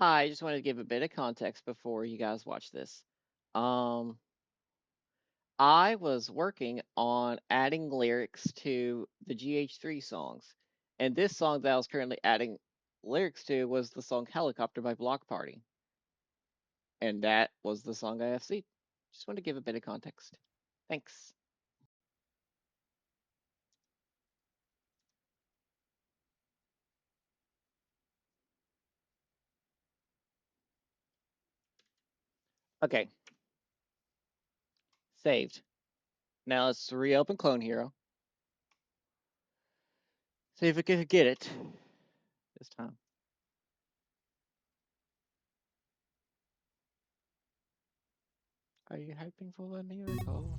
Hi, I just wanted to give a bit of context before you guys watch this. Um, I was working on adding lyrics to the GH3 songs, and this song that I was currently adding lyrics to was the song Helicopter by Block Party, and that was the song I FC'd. Just wanted to give a bit of context. Thanks. Okay, saved. Now let's reopen Clone Hero. See if we can get it this time. Are you hyping for a miracle?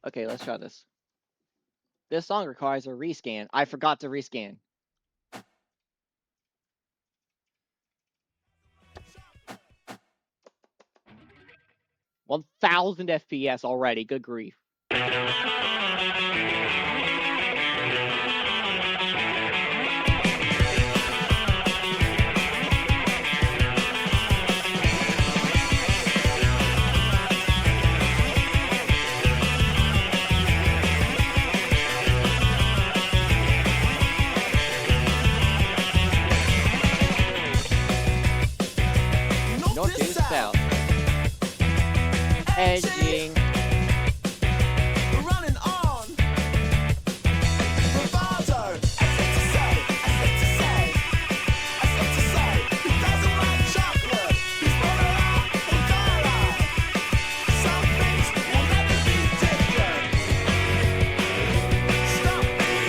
Okay, let's try this. This song requires a rescan. I forgot to rescan. 1,000 FPS already. Good grief. North to south. Edging. Running on. Bravado. I hate to say. He doesn't like chocolate. He's borderline and dialogue. Some things will never be different. Stop me.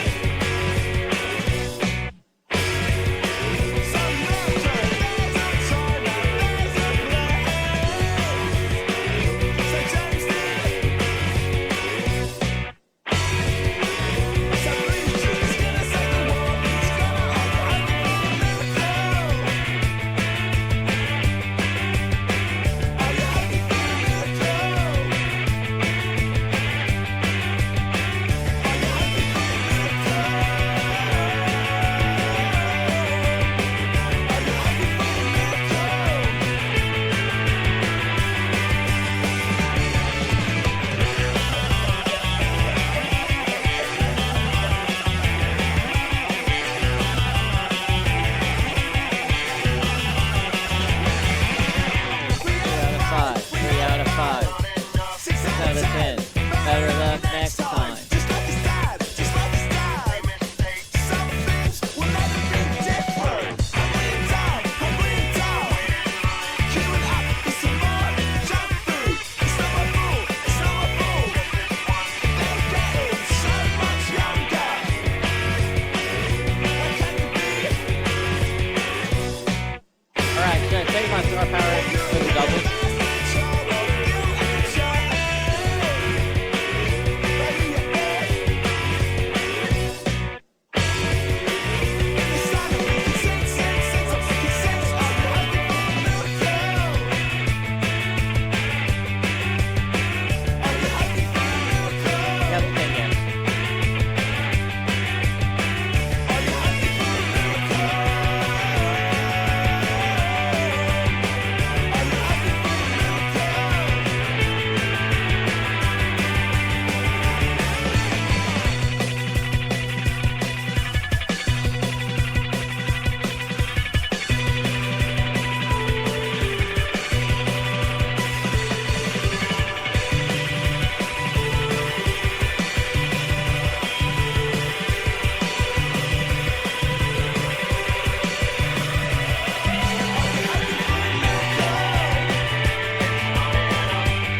Some murder. There's a China. There's a place. So James Dean. So please, he's gonna save the world. He's gonna open a miracle. Are you hoping for a miracle? Are you hoping for Three out of five. 6 Out out of of 10. 10. Better luck next time. Just like his dad. Just like his dad. Some things will never be different. Hungry and down. Hungry and down. Queuing up for some more junk food. It's not my fault. It's not my fault. They're getting so much younger. How can you be? Alright, should I take my star power to the double? Yep, okay, yeah.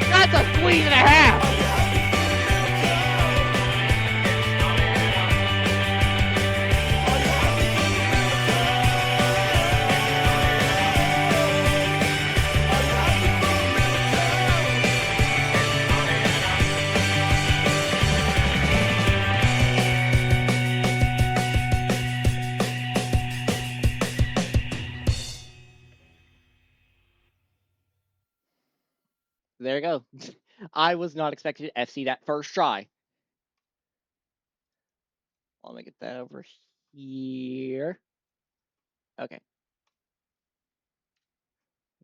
That's a squeeze and a half! There you go. I was not expecting to FC that first try. Let me get that over here. Okay.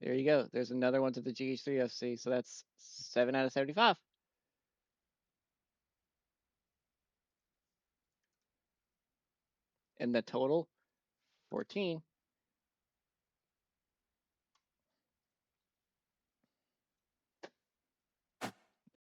There you go. There's another one to the GH3 FC. So that's 7 out of 75. And the total, 14.